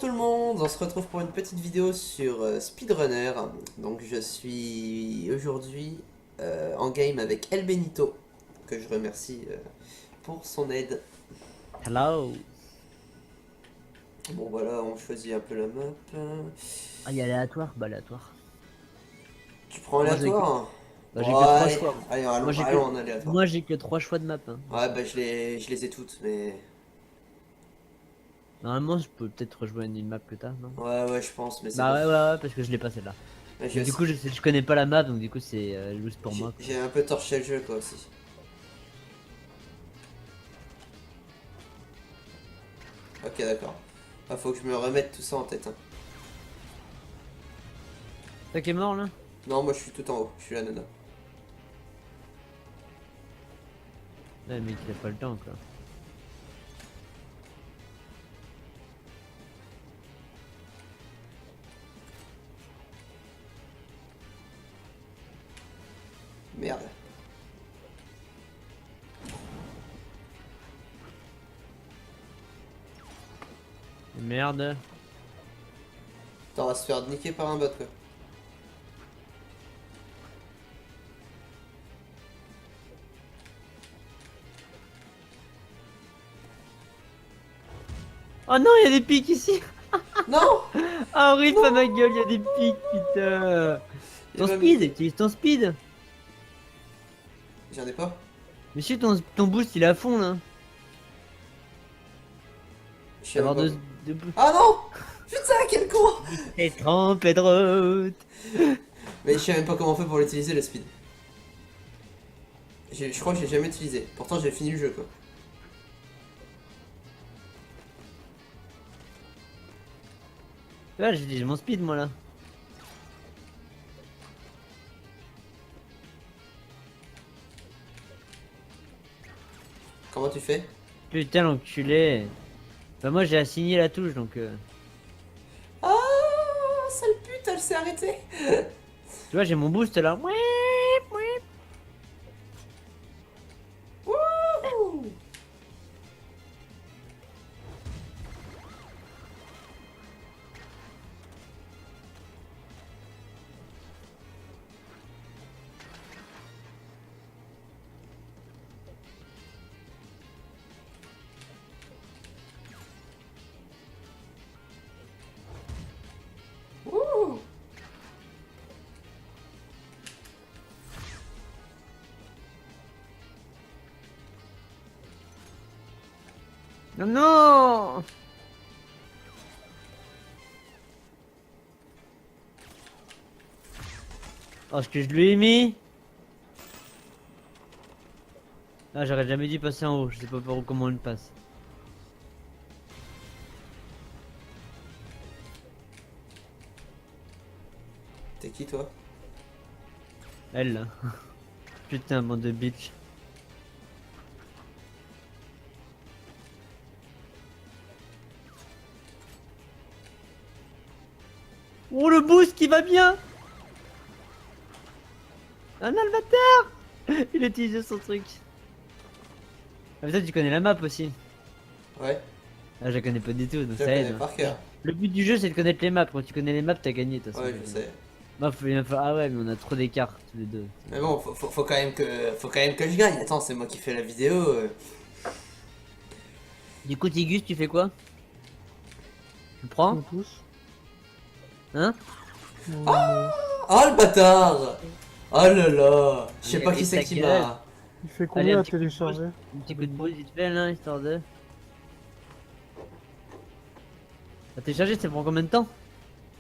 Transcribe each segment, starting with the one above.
tout le monde, on se retrouve pour une petite vidéo sur Speedrunner. Donc je suis aujourd'hui en game avec El Benito, que je remercie pour son aide. Hello. Bon voilà, on choisit un peu la map. Ah, il y a aléatoire? Bah, aléatoire. Tu prends Moi, j'ai que, aléatoire? bah, j'ai Bon que 3 allez, choix. allez, Moi, allons, j'ai que, allons en aléatoire. moi, j'ai que 3 choix de map. Hein. Ouais bah je les ai toutes, mais... Normalement, je peux peut-être rejoindre une map que t'as, non? Ouais je pense, mais c'est Bah, pas... ouais, parce que je l'ai pas celle-là. Mais Mais du coup, je connais pas la map, donc du coup, c'est juste pour moi, quoi. j'ai un peu torché le jeu quoi aussi. Ok d'accord. Ah, faut que je me remette tout ça en tête. Hein. Toi qui est mort, là? Non, moi je suis tout en haut, je suis la nana. Ouais, mais il a pas le temps, quoi. Merde. Merde. Attends, on va se faire niquer par un bot quoi. Oh non, il y a des pics ici! Non! Ah, horrible, pas Non! ma gueule, il y a des pics, putain! Il Ton m'a speed, mis... utilise ton speed! J'en ai pas. Monsieur, ton boost, il est à fond, là! Je sais même Avoir pas. de boost. Ah non! Putain, quel con! Et trempé de route! Mais je sais même pas comment on fait pour l'utiliser le speed. Je crois que j'ai jamais utilisé. Pourtant j'ai fini le jeu quoi. Ouais, j'ai mon speed, moi, là. Comment tu fais? Putain, l'enculé. Bah, moi, j'ai assigné la touche, donc... Ah, sale pute, elle s'est arrêtée! Tu vois, j'ai mon boost, là. Wouhou! Wouhou! Non, non. Oh, ce que je lui ai mis. Ah, j'aurais jamais dû passer en haut. Je sais pas comment on le passe. T'es qui toi? Elle, là. Putain, bande de bitch. Oh, le boost qui va bien. Un albatar. Il a utilisé son truc. Ah, mais toi, tu connais la map aussi. Ouais, Ah, je la connais pas du tout, donc je la ça connais aide. Hein. par cœur. Le but du jeu, c'est de connaître les maps. Quand tu connais les maps, t'as gagné, de toute façon. Ouais, je sais. Bah, ah ouais, mais on a trop d'écart, tous les deux. Mais bon, faut faut quand même que je gagne. Attends, c'est moi qui fais la vidéo. Du coup, Tigus, tu fais quoi? Tu prends? Tous. Hein? Oh le bâtard! Oh là là! Je sais pas Et qui c'est ta qui gueule. m'a... Il fait Allez, combien un à petit coup de télécharger? Un petit coup de boost vite fait là, histoire de. À télécharger, ça prend combien de temps?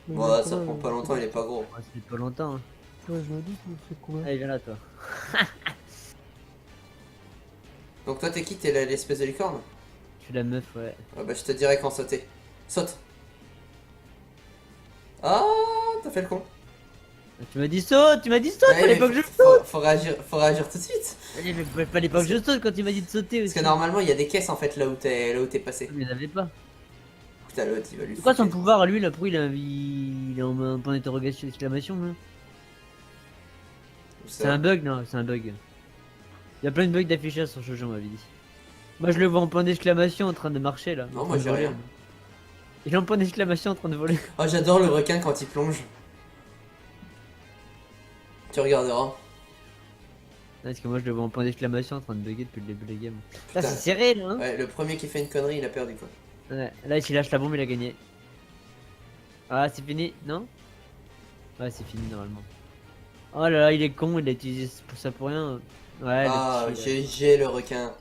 Ouais, ça prend pas longtemps, il est pas gros. Ouais, c'est pas longtemps. Hein. Ouais, je me dis, il fait combien? Allez, viens là, toi. Donc toi t'es qui? T'es l'espèce de licorne? Je suis la meuf, ouais. Ah bah je te dirai quand sauter. Saute! Ah, t'as fait le con. Tu m'as dit saute, Ouais, fallait mais pas que je saute! faut réagir tout de suite. Fallait pas que je saute quand tu m'as dit de sauter Parce aussi. que normalement il y a des caisses en fait là où t'es passé. Mais il avait pas. Putain l'autre il va lui C'est quoi son foutre. pouvoir à lui là? Pourquoi il est en point d'interrogation, exclamation là? C'est un bug, non? C'est un bug. Il y a plein de bugs d'affichage sur Jojo, on m'avait dit. Moi je le vois en point d'exclamation en train de marcher là. Non, moi j'ai rien. Il est en point d'exclamation en train de voler. Oh, j'adore le requin quand il plonge. Tu regarderas. Non, parce que moi je le vois en point d'exclamation en train de bugger depuis le début de la game. Là Putain. c'est serré là hein. Ouais, le premier qui fait une connerie, il a perdu quoi. Ouais, là s'il lâche la bombe il a gagné. Ah c'est fini, non? Ouais c'est fini normalement. Oh là là il est con, il a utilisé ça pour rien. Ouais Ah, le petit, GG le requin.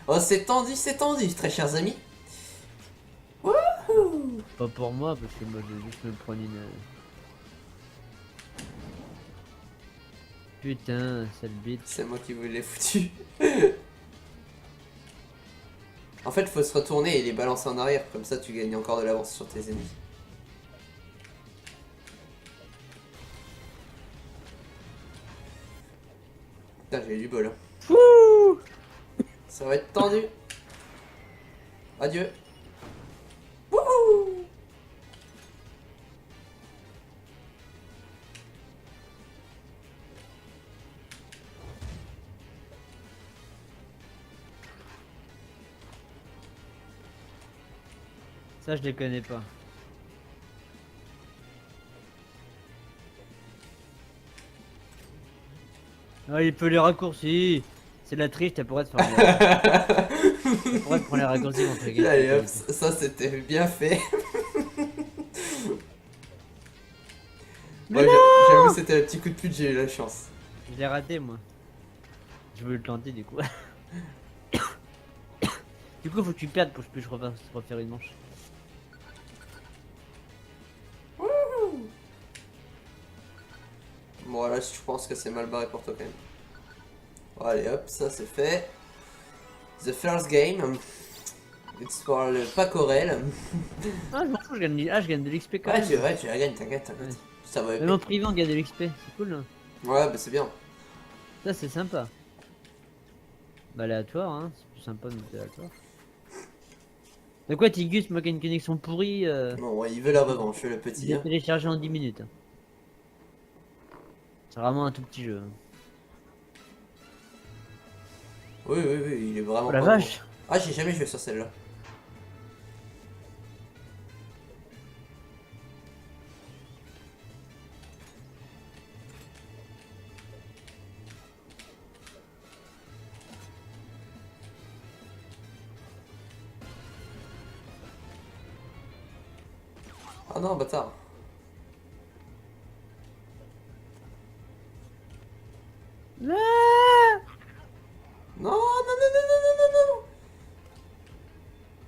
Oh, c'est tendu, très chers amis. Wouhou. Pas pour moi parce que moi je vais juste me prendre une... Putain, sale bite. C'est moi qui vous l'ai foutu. En fait, faut se retourner et les balancer en arrière, comme ça tu gagnes encore de l'avance sur tes ennemis. Putain, j'ai eu du bol. Hein. Wouh. Ça va être tendu. Adieu. Wouhou. Ça je les connais pas. Ah il peut les raccourcis. C'est de la triche, t'as pourrais te faire bien. T'as pourrais te prendre les raccourcis contre les gars. Allez hop, ça c'était bien fait. Mais Ouais, non. j'avoue c'était le petit coup de pute, j'ai eu la chance. Je l'ai raté moi. Je voulais le tenter du coup. Du coup faut que tu perdes pour que je puisse refaire une manche. Bon là je pense que c'est mal barré pour toi quand même. Bon, allez hop, ça c'est fait. The first game. It's for le Pacorel. Ah je m'en fous, je gagne de l'XP quand Ouais, même. tu la gagnes, t'inquiète. Ouais. Ça va Même en privé on gagne de l'XP, c'est cool hein. Ouais, bah c'est bien. Ça c'est sympa. Bah aléatoire hein, c'est plus sympa de mettre aléatoire. De quoi Tigus, moi qui ai une connexion pourrie, Bon, ouais, il veut la revanche, le il petit. est Hein. téléchargé en 10 minutes. Hein. C'est vraiment un tout petit jeu. Hein. Oui, oui, oui, il est vraiment Oh la pas vache. gros. Ah, j'ai jamais joué sur celle-là. Ah non, bâtard. Ah Non, non, non, non, non, non, non, non.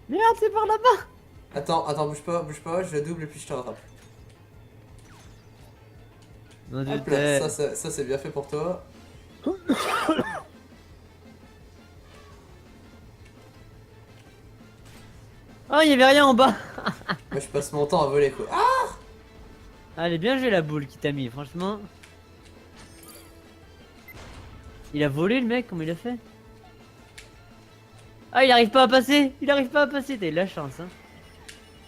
Merde, c'est par là-bas. Attends, bouge pas, je double et puis je te rattrape. Non, Hop là, ça c'est bien fait pour toi. Oh, il y avait rien en bas. Moi je passe mon temps à voler quoi. Ah, Allez, bien joué la boule qui t'a mis, franchement. Il a volé le mec, comment il a fait? Ah, il arrive pas à passer. Il arrive pas à passer, t'as eu de la chance hein.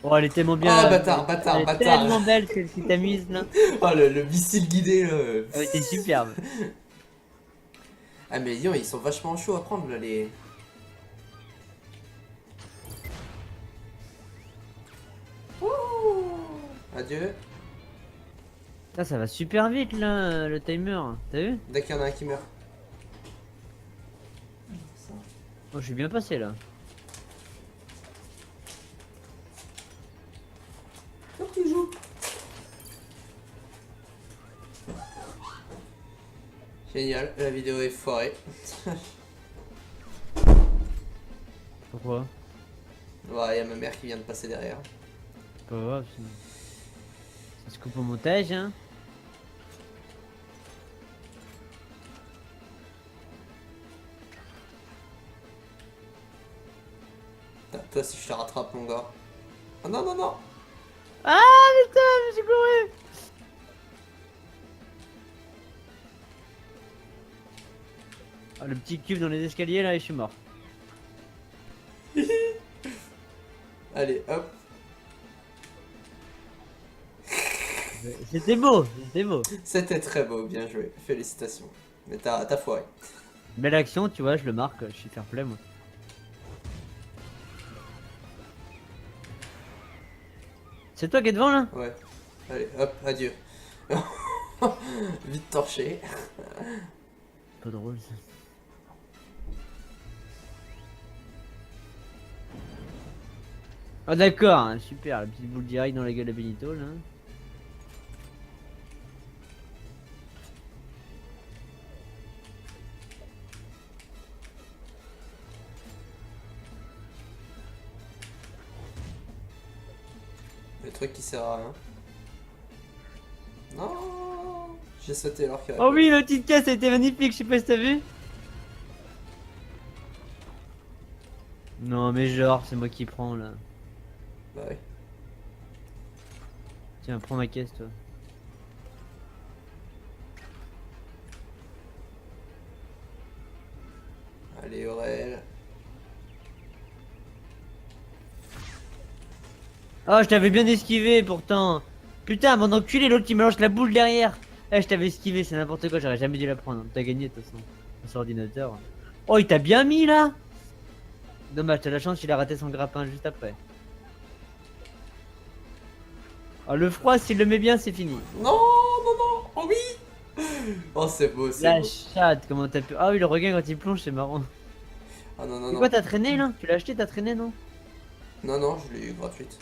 Oh, elle est tellement bien. oh là. bâtard, Elle est bâtard. tellement belle celle qui t'a mise là. Oh le missile guidé là. Elle était superbe. Ah mais dis donc, ils sont vachement chauds à prendre là les... Ouh. Adieu. Ça va super vite là, le timer. T'as vu? Dès qu'il y en a un qui meurt. Oh, je suis bien passé là. Génial, la vidéo est foirée. Pourquoi? Ouais, y a ma mère qui vient de passer derrière. Pas grave, ça se coupe au montage hein. Toi si je te rattrape mon gars. Oh non non non. Ah putain, je suis couru. Ah, le petit cube dans les escaliers là et je suis mort. Allez hop. C'était beau, c'était beau. C'était très beau, bien joué. Félicitations. Mais t'as foiré. Belle action, tu vois, je le marque, je suis fair play moi. C'est toi qui es devant là? Ouais. Allez, hop, adieu. Vite torché. Pas drôle ça. Ah d'accord, hein, super, la petite boule direct dans la gueule à Benito là. Le truc qui sert à rien. Non, j'ai sauté alors qu'il y Oh avait oui, ma petite caisse a été magnifique, je sais pas si t'as vu. Non mais genre, c'est moi qui prends là. Bah oui. Tiens, prends ma caisse toi. Allez, Aurel. Oh, je t'avais bien esquivé pourtant. Putain, mon enculé, l'autre qui me lance la boule derrière. Eh, je t'avais esquivé, c'est n'importe quoi, j'aurais jamais dû la prendre. T'as gagné de toute façon. Sur ordinateur. Oh, il t'a bien mis là. Dommage, t'as la chance, il a raté son grappin juste après. Oh, le froid, s'il le met bien, c'est fini. Non, non, non. Oh oui. Oh, c'est beau, c'est La beau. chatte, comment t'as pu. Ah oui, le regain quand il plonge, c'est marrant. Ah non, non, C'est non. quoi, t'as traîné là? Tu l'as acheté, t'as traîné, non? Non, non, je l'ai eu gratuite.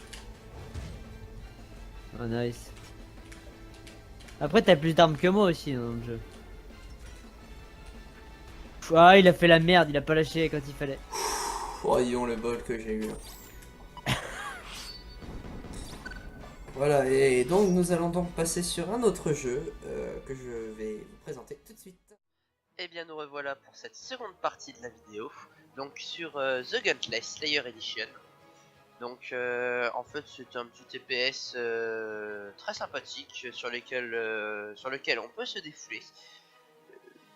Oh, nice. Après, t'as plus d'armes que moi aussi dans le jeu. Ah, il a fait la merde, il a pas lâché quand il fallait. Voyons le bol que j'ai eu là. Voilà, et donc nous allons donc passer sur un autre jeu que je vais vous présenter tout de suite. Et bien nous revoilà pour cette seconde partie de la vidéo, donc sur The Gauntlet Slayer Edition. Donc en fait c'est un petit TPS très sympathique sur lequel on peut se défouler.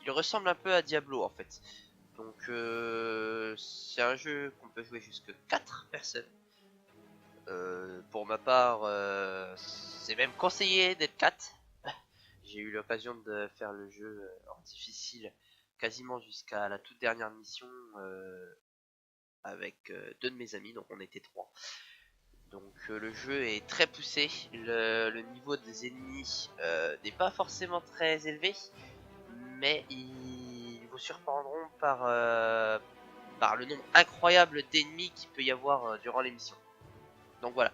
Il ressemble un peu à Diablo en fait. Donc c'est un jeu qu'on peut jouer jusque 4 personnes. Pour ma part c'est même conseillé d'être 4. J'ai eu l'occasion de faire le jeu en difficile quasiment jusqu'à la toute dernière mission avec 2 de mes amis, donc on était 3. Donc le jeu est très poussé, le niveau des ennemis n'est pas forcément très élevé, mais ils vous surprendront par le nombre incroyable d'ennemis qu'il peut y avoir durant les missions. Donc voilà.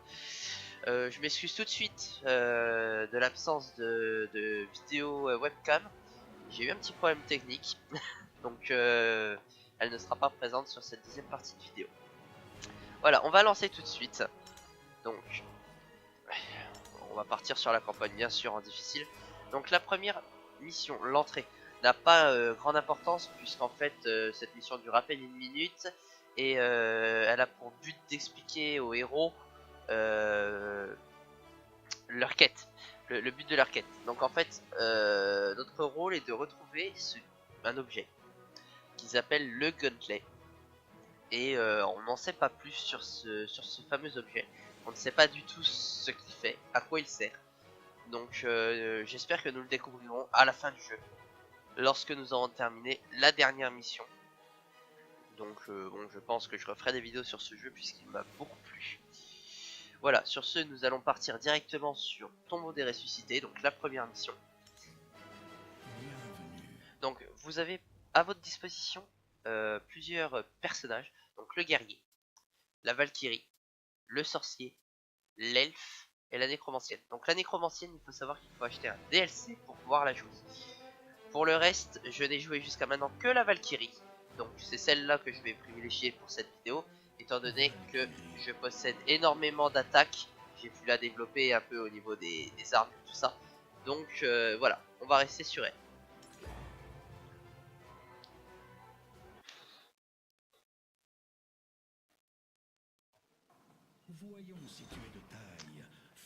Je m'excuse tout de suite de l'absence de vidéo webcam. J'ai eu un petit problème technique, donc elle ne sera pas présente sur cette deuxième partie de vidéo. Voilà, on va lancer tout de suite. Donc, on va partir sur la campagne bien sûr en difficile. Donc la première mission, l'entrée, n'a pas grande importance puisqu'en fait cette mission dure à peine 1 minute et elle a pour but d'expliquer aux héros leur quête, le but de leur quête. Donc en fait, notre rôle est de retrouver un objet qu'ils appellent le Gauntlet. Et on n'en sait pas plus sur ce fameux objet. On ne sait pas du tout ce qu'il fait, à quoi il sert. Donc j'espère que nous le découvrirons à la fin du jeu, lorsque nous aurons terminé la dernière mission. Donc bon, je pense que je referai des vidéos sur ce jeu puisqu'il m'a beaucoup plu. Voilà, sur ce, nous allons partir directement sur Tombeau des Ressuscités, donc la première mission. Donc vous avez à votre disposition plusieurs personnages, donc le guerrier, la valkyrie, le sorcier, l'elfe et la nécromancienne. Donc la nécromancienne, il faut savoir qu'il faut acheter un DLC pour pouvoir la jouer. Pour le reste, je n'ai joué jusqu'à maintenant que la valkyrie, donc c'est celle-là que je vais privilégier pour cette vidéo, étant donné que je possède énormément d'attaques. J'ai pu la développer un peu au niveau des armes et tout ça. Donc voilà, on va rester sur elle.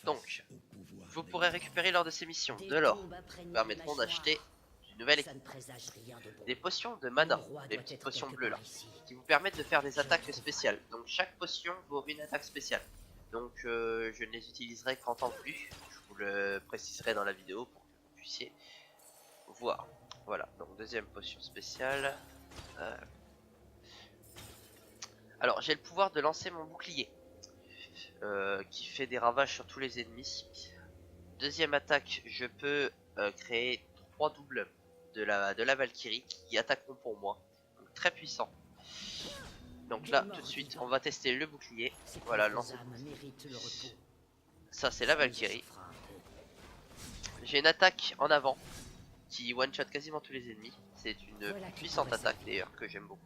Donc, vous pourrez récupérer lors de ces missions de l'or, qui vous permettront d'acheter une nouvelle équipe. Des potions de mana, des petites potions bleues là, qui vous permettent de faire des attaques spéciales. Donc chaque potion vaut une attaque spéciale. Donc je ne les utiliserai qu'en temps voulu. Je vous le préciserai dans la vidéo pour que vous puissiez voir. Voilà, donc deuxième potion spéciale. Alors j'ai le pouvoir de lancer mon bouclier. qui fait des ravages sur tous les ennemis. Deuxième attaque, je peux créer 3 doubles de la Valkyrie qui attaqueront pour moi. Donc très puissant. Donc là, tout de suite, on va tester le bouclier. Voilà, lancer. Ça, c'est la Valkyrie. J'ai une attaque en avant qui one-shot quasiment tous les ennemis. C'est une puissante attaque d'ailleurs que j'aime beaucoup.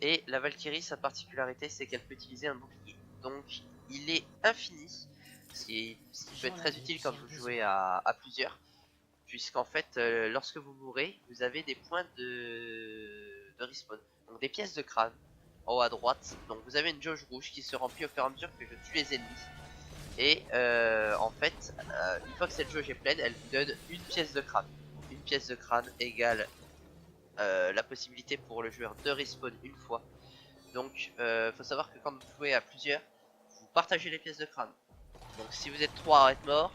Et la Valkyrie, sa particularité, c'est qu'elle peut utiliser un bouclier. Donc, il est infini, ce qui peut être très utile quand vous jouez à plusieurs. Puisqu'en fait, lorsque vous mourrez, vous avez des points de respawn. Donc des pièces de crâne en haut à droite. Donc vous avez une jauge rouge qui se remplit au fur et à mesure que je tue les ennemis. Et en fait, une fois que cette jauge est pleine, elle vous donne une pièce de crâne. Donc, une pièce de crâne égale la possibilité pour le joueur de respawn une fois. Donc faut savoir que quand vous jouez à plusieurs, vous partagez les pièces de crâne. Donc si vous êtes 3 à être morts,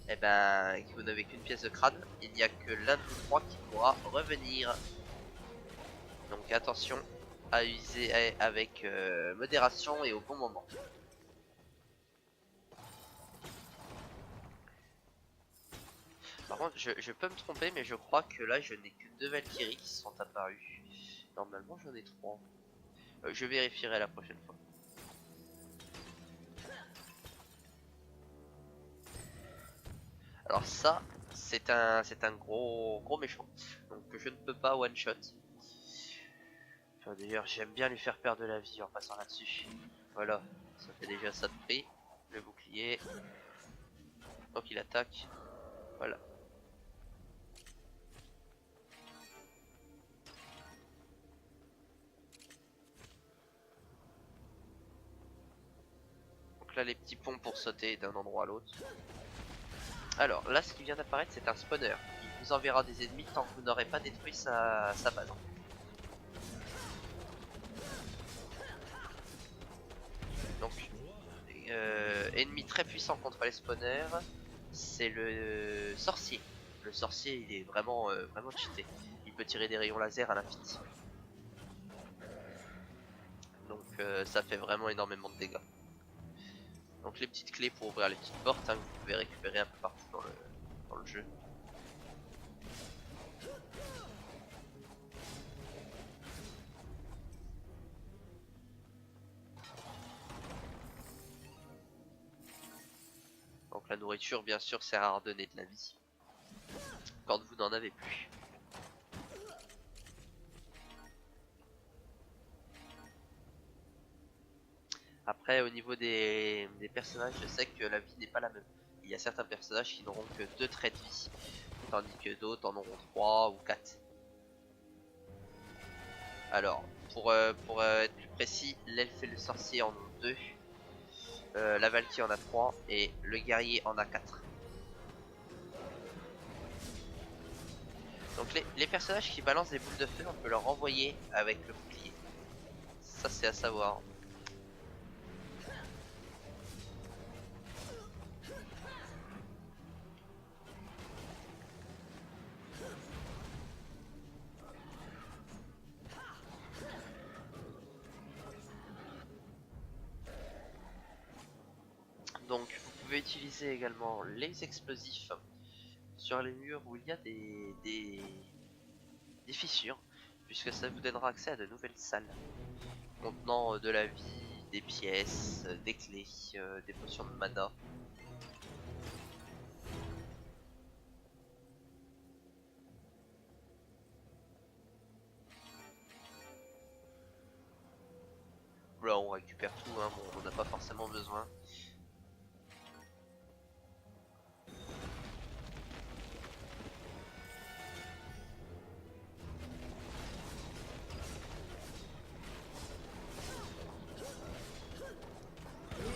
et ben que vous n'avez qu'une pièce de crâne, il n'y a que l'un de vous 3 qui pourra revenir. Donc attention à user avec modération et au bon moment. Par contre je peux me tromper, mais je crois que là je n'ai que 2 Valkyries qui sont apparues. Normalement j'en ai 3. Je vérifierai la prochaine fois. Alors ça, c'est un gros méchant, donc je ne peux pas one shot. Enfin, d'ailleurs, j'aime bien lui faire perdre de la vie en passant là-dessus. Voilà, ça fait déjà ça de prix. Le bouclier. Donc il attaque. Voilà. Donc là, les petits ponts pour sauter d'un endroit à l'autre. Alors là, ce qui vient d'apparaître, c'est un spawner. Il vous enverra des ennemis tant que vous n'aurez pas détruit sa base. Donc, ennemi très puissant contre les spawners, c'est le sorcier. Le sorcier, il est vraiment cheaté. Il peut tirer des rayons laser à l'infini. Donc ça fait vraiment énormément de dégâts. Donc les petites clés pour ouvrir les petites portes, hein, que vous pouvez récupérer un peu partout dans le jeu. Donc la nourriture, bien sûr, sert à redonner de la vie quand vous n'en avez plus. Après, au niveau des personnages, je sais que la vie n'est pas la même. Il y a certains personnages qui n'auront que 2 traits de vie, tandis que d'autres en auront 3 ou 4. Alors, pour être plus précis, l'elfe et le sorcier en ont 2, la Valkyrie en a 3 et le guerrier en a 4. Donc les personnages qui balancent des boules de feu, on peut leur envoyer avec le bouclier. Ça c'est à savoir. Donc vous pouvez utiliser également les explosifs sur les murs où il y a des fissures, puisque ça vous donnera accès à de nouvelles salles contenant de la vie, des pièces, des clés, des potions de mana. Là on récupère tout, hein, bon, on n'a pas forcément besoin.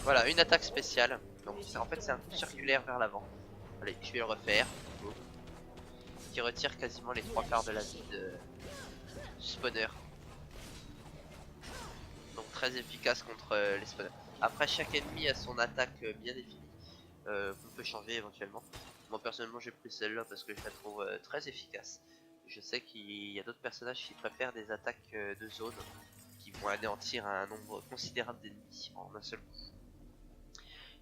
Voilà, une attaque spéciale. Donc en fait c'est un coup circulaire vers l'avant. Allez, je vais le refaire. Qui retire quasiment les 3/4 de la vie du spawner. Donc très efficace contre les spawners. Après, chaque ennemi a son attaque bien définie, qu'on peut changer éventuellement. Moi personnellement j'ai pris celle-là parce que je la trouve très efficace. Je sais qu'il y a d'autres personnages qui préfèrent des attaques de zone qui vont anéantir un nombre considérable d'ennemis en un seul coup.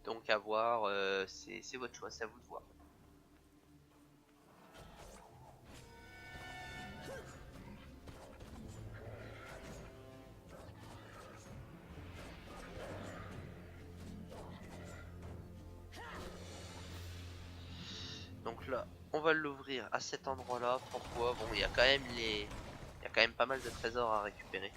Donc à voir, c'est votre choix, c'est à vous de voir. Donc là, on va l'ouvrir à cet endroit-là. Pourquoi? Bon, il y a quand même il y a quand même pas mal de trésors à récupérer.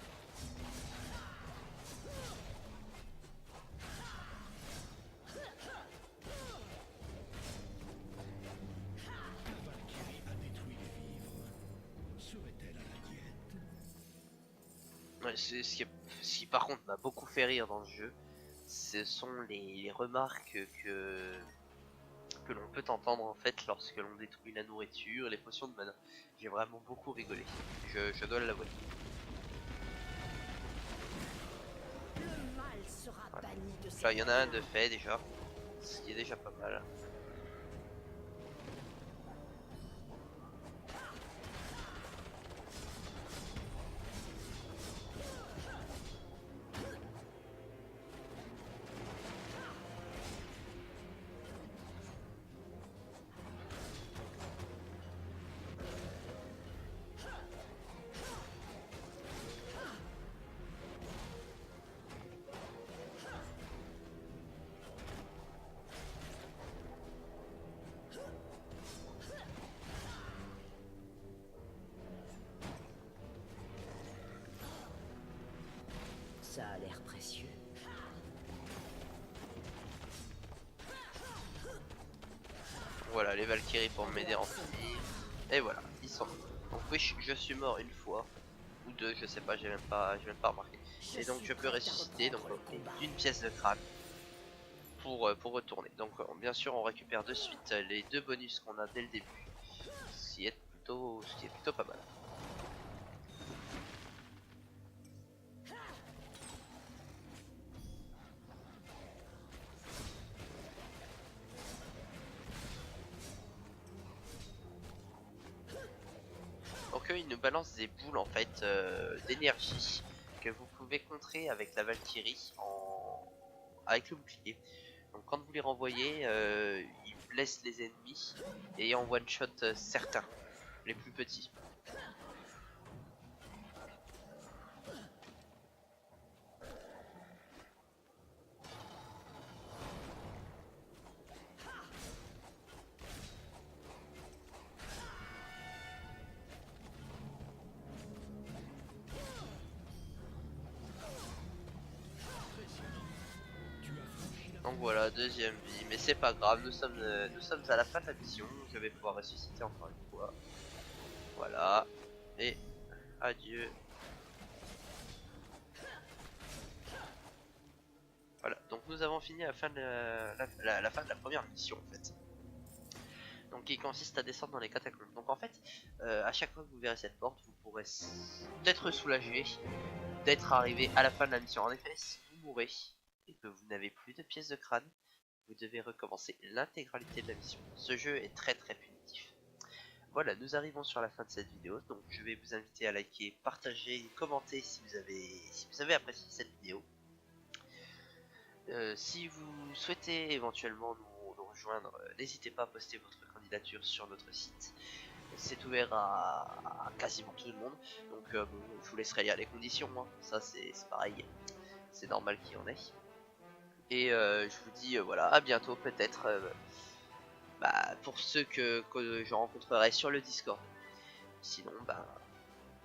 Ouais, c'est ce qui par contre m'a beaucoup fait rire dans le jeu, ce sont les remarques que l'on peut entendre en fait lorsque l'on détruit la nourriture et les potions de mana. J'ai vraiment beaucoup rigolé, je dois l'avouer. Voilà. Là il y en a un de fait déjà, ce qui est déjà pas mal. Ça a l'air précieux. Voilà les Valkyries pour m'aider en finir. Et voilà, ils sont morts. Donc oui, je suis mort une fois ou deux, je sais pas, j'ai même pas remarqué. Et donc je peux ressusciter donc d'une pièce de crâne pour retourner. Donc bien sûr on récupère de suite les deux bonus qu'on a dès le début, ce qui est plutôt pas mal. Donc il nous balance des boules en fait d'énergie que vous pouvez contrer avec la Valkyrie avec le bouclier. Donc quand vous les renvoyez, ils blessent les ennemis et en one shot certains, les plus petits. Donc voilà, deuxième vie, mais c'est pas grave, nous sommes à la fin de la mission, je vais pouvoir ressusciter encore une fois. Voilà, et adieu. Voilà, donc nous avons fini la fin de la fin de la première mission en fait. Donc qui consiste à descendre dans les catacombes. Donc en fait, à chaque fois que vous verrez cette porte, vous pourrez être soulagé d'être arrivé à la fin de la mission. En effet, si vous mourrez et que vous n'avez plus de pièces de crâne, vous devez recommencer l'intégralité de la mission. Ce jeu est très punitif. Voilà, nous arrivons sur la fin de cette vidéo, donc je vais vous inviter à liker, partager, commenter si vous avez apprécié cette vidéo. Si vous souhaitez éventuellement nous rejoindre, n'hésitez pas à poster votre candidature sur notre site. C'est ouvert à quasiment tout le monde, donc bon, je vous laisserai lire les conditions, hein. Ça c'est pareil, c'est normal qu'il y en ait. Et je vous dis voilà, à bientôt peut-être pour ceux que je rencontrerai sur le Discord. Sinon,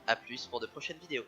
à plus pour de prochaines vidéos.